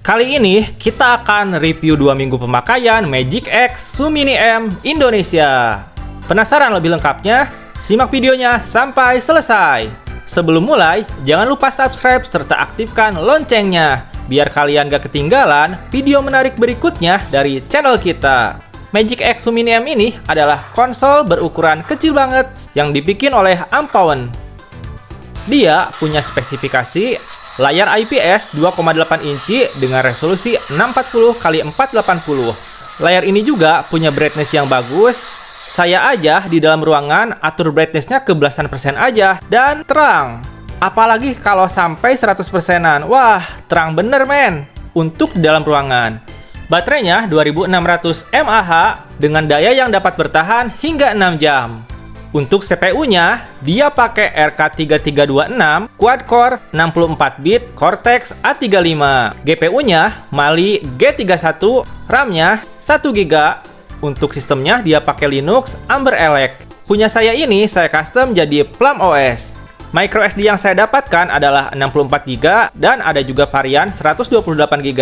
Kali ini kita akan review 2 minggu pemakaian Magic X Sumini M Indonesia. Penasaran lebih lengkapnya? Simak videonya sampai selesai. Sebelum mulai, jangan lupa subscribe serta aktifkan loncengnya biar kalian gak ketinggalan video menarik berikutnya dari channel kita. Magic X Sumini M ini adalah konsol berukuran kecil banget yang dibikin oleh Ampawen. Dia punya spesifikasi layar IPS 2,8 inci dengan resolusi 640x480. Layar ini juga punya brightness yang bagus. Saya aja di dalam ruangan atur brightnessnya ke belasan persen aja dan terang. Apalagi kalau sampai 100%-an. Wah, terang bener men untuk di dalam ruangan. Baterainya 2600 mAh dengan daya yang dapat bertahan hingga 6 jam. Untuk CPU-nya, dia pakai RK3326 quad-core 64-bit Cortex A35. GPU-nya Mali G31, RAM-nya 1GB. Untuk sistemnya, dia pakai Linux Amber Elec. Punya saya ini, saya custom jadi Plum OS. MicroSD yang saya dapatkan adalah 64GB dan ada juga varian 128GB.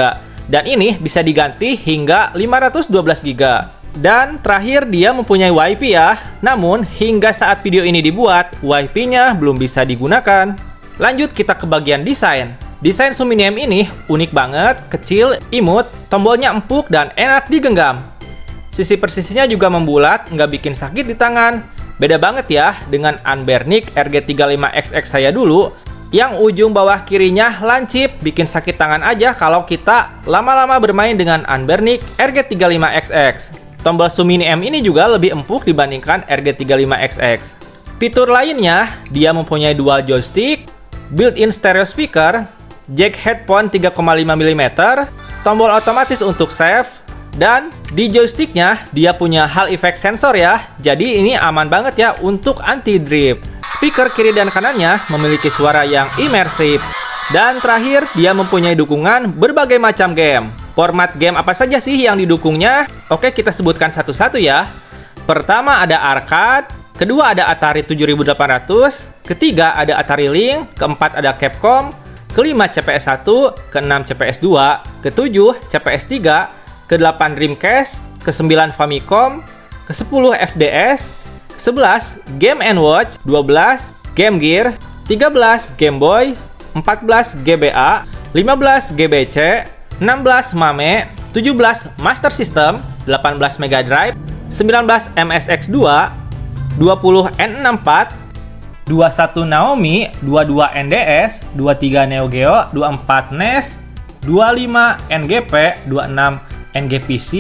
Dan ini bisa diganti hingga 512GB. Dan terakhir dia mempunyai WiFi ya. Namun hingga saat video ini dibuat, WiFi-nya belum bisa digunakan. Lanjut kita ke bagian desain. Desain Sumini M ini unik banget, kecil, imut, tombolnya empuk dan enak digenggam. Sisi persisinya juga membulat, nggak bikin sakit di tangan. Beda banget ya dengan Anbernic RG35XX saya dulu, yang ujung bawah kirinya lancip, bikin sakit tangan aja kalau kita lama-lama bermain dengan Anbernic RG35XX. Tombol Sumini M ini juga lebih empuk dibandingkan RG35XX. Fitur lainnya, dia mempunyai dual joystick, built-in stereo speaker, jack headphone 3,5 mm, tombol otomatis untuk save, dan di joysticknya dia punya Hall effect sensor ya. Jadi ini aman banget ya untuk anti-drip. Speaker kiri dan kanannya memiliki suara yang imersif. Dan terakhir, dia mempunyai dukungan berbagai macam game. Format game apa saja sih yang didukungnya? Oke, kita sebutkan satu-satu ya. Pertama ada arcade, kedua ada Atari 7800, ketiga ada Atari Lynx, keempat ada Capcom, kelima CPS 1, keenam CPS 2, ketujuh CPS 3, ke-8 Dreamcast, ke-9 Famicom, ke-10 FDS, ke-11 Game & Watch, 12 Game Gear, 13 Game Boy, 14 GBA, 15 GBC, 16 MAME, 17 Master System, 18 Mega Drive, 19 MSX2, 20 N64, 21 Naomi, 22 NDS, 23 Neo Geo, 24 NES, 25 NGP, 26 NGPC,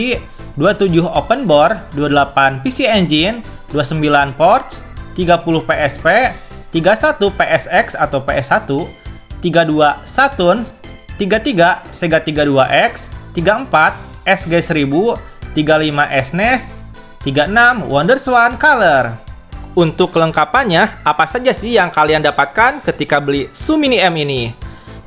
27 Open Board, 28 PC Engine, 29 Ports, 30 PSP, 31 PSX atau PS1, 32 Saturn, 33 Sega 32X, 34 SG1000, 35 SNES, 36 WonderSwan Color. Untuk kelengkapannya, apa saja sih yang kalian dapatkan ketika beli Sumini M ini?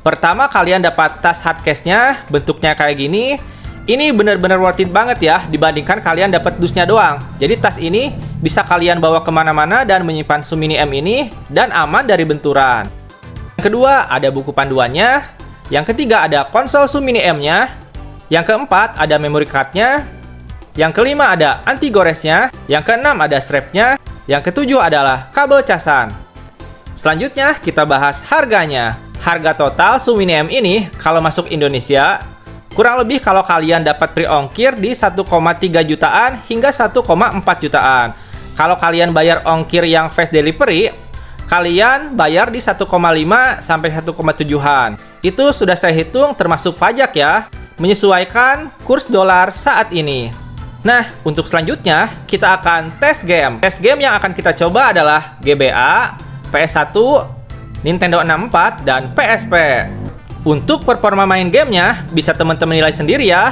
Pertama, kalian dapat tas hardcase-nya, bentuknya kayak gini. Ini bener-bener worth it banget ya, dibandingkan kalian dapat dusnya doang. Jadi tas ini bisa kalian bawa kemana-mana dan menyimpan Sumini M ini, dan aman dari benturan. Yang kedua, ada buku panduannya. Yang ketiga, ada konsol Sumini M-nya. Yang keempat, ada memory card-nya. Yang kelima, ada anti goresnya. Yang keenam, ada strap-nya. Yang ketujuh adalah kabel casan. Selanjutnya, kita bahas harganya. Harga total Sumini M ini, kalau masuk Indonesia, kurang lebih kalau kalian dapat pre-ongkir di 1,3 jutaan hingga 1,4 jutaan. Kalau kalian bayar ongkir yang fast delivery, kalian bayar di 1,5 sampai 1,7-an. Itu sudah saya hitung termasuk pajak ya, menyesuaikan kurs dolar saat ini. Nah, untuk selanjutnya kita akan tes game. Tes game yang akan kita coba adalah GBA, PS1, Nintendo 64, dan PSP. Untuk performa main gamenya, bisa teman-teman nilai sendiri ya.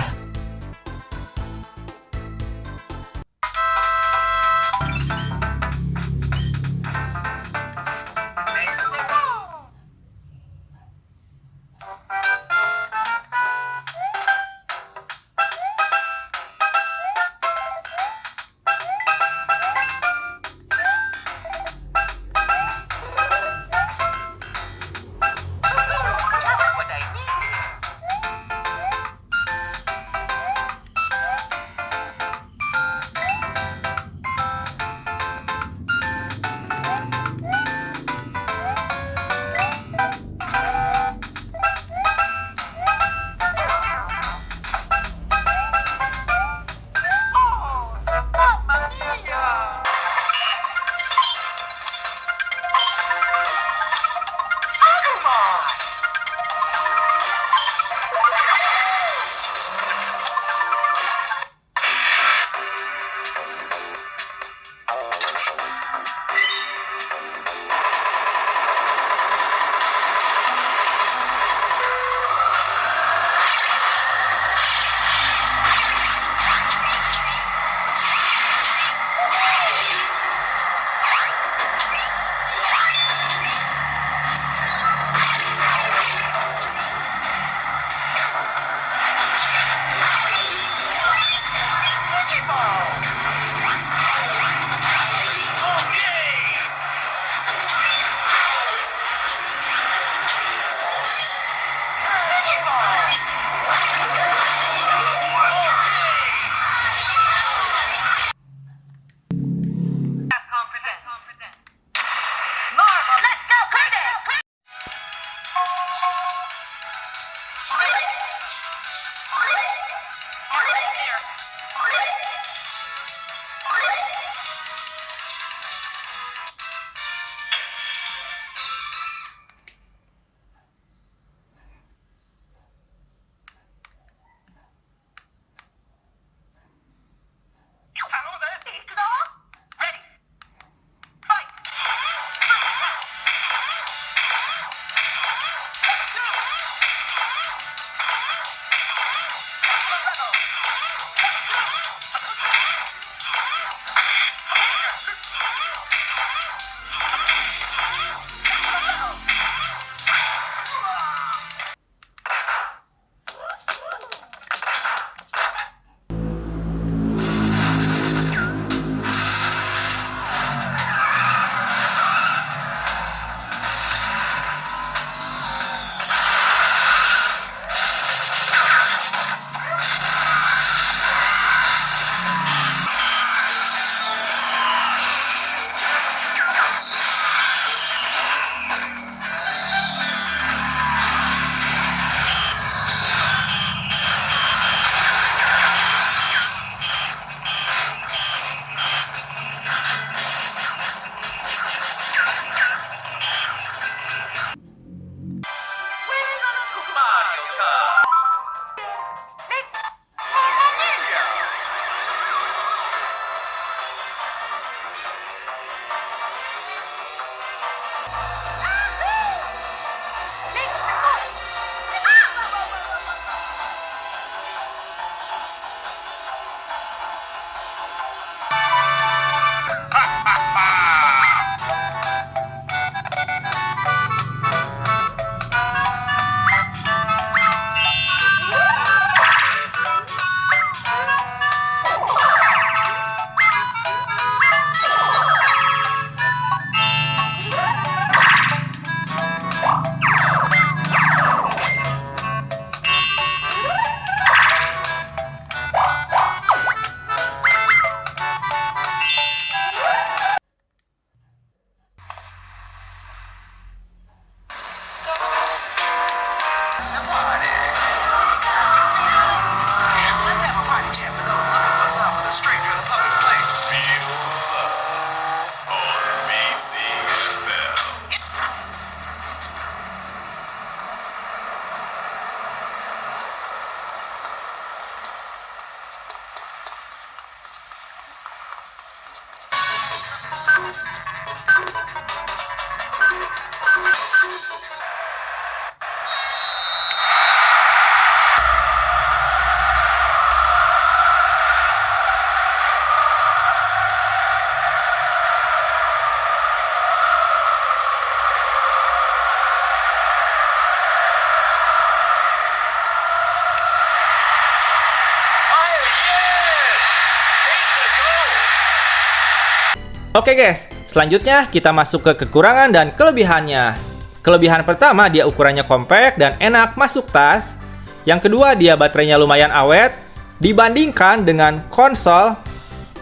Oke guys, selanjutnya kita masuk ke kekurangan dan kelebihannya. Kelebihan pertama, dia ukurannya compact dan enak masuk tas. Yang kedua, dia baterainya lumayan awet. Dibandingkan dengan konsol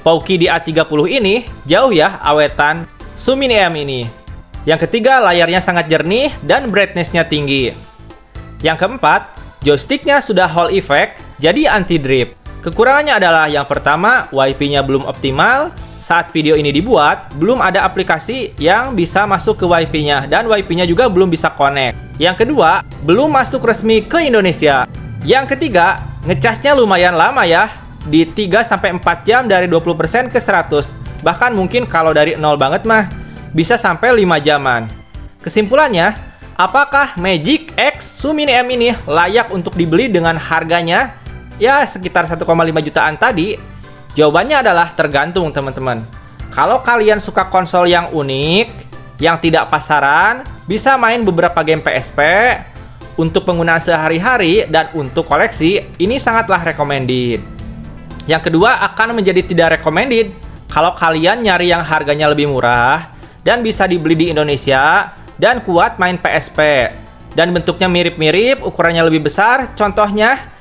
Pocky di A30 ini, jauh ya awetan Sumini M ini. Yang ketiga, layarnya sangat jernih dan brightness-nya tinggi. Yang keempat, joysticknya sudah Hall effect, jadi anti-drip. Kekurangannya adalah yang pertama, WiFi-nya belum optimal. Saat video ini dibuat, belum ada aplikasi yang bisa masuk ke WiFi-nya dan WiFi-nya juga belum bisa connect. Yang kedua, belum masuk resmi ke Indonesia. Yang ketiga, ngecasnya lumayan lama ya, di 3-4 jam dari 20% ke 100. Bahkan mungkin kalau dari 0 banget mah, bisa sampai 5 jaman. Kesimpulannya, apakah Magic X Sumini M ini layak untuk dibeli dengan harganya ya sekitar 1,5 jutaan tadi? Jawabannya adalah tergantung teman-teman. Kalau kalian suka konsol yang unik, yang tidak pasaran, bisa main beberapa game PSP, untuk penggunaan sehari-hari dan untuk koleksi, ini sangatlah recommended. Yang kedua akan menjadi tidak recommended kalau kalian nyari yang harganya lebih murah dan bisa dibeli di Indonesia dan kuat main PSP dan bentuknya mirip-mirip, ukurannya lebih besar. Contohnya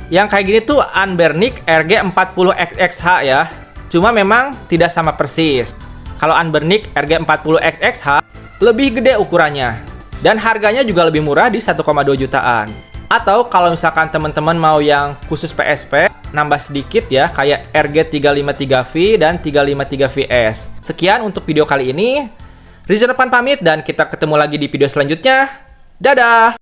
yang kayak gini tuh Anbernic RG40XXH ya. Cuma memang tidak sama persis. Kalau Anbernic RG40XXH lebih gede ukurannya dan harganya juga lebih murah di 1,2 jutaan. Atau kalau misalkan teman-teman mau yang khusus PSP, nambah sedikit ya, kayak RG353V dan 353VS. Sekian untuk video kali ini. Rizal Irfan pamit dan kita ketemu lagi di video selanjutnya. Dadah!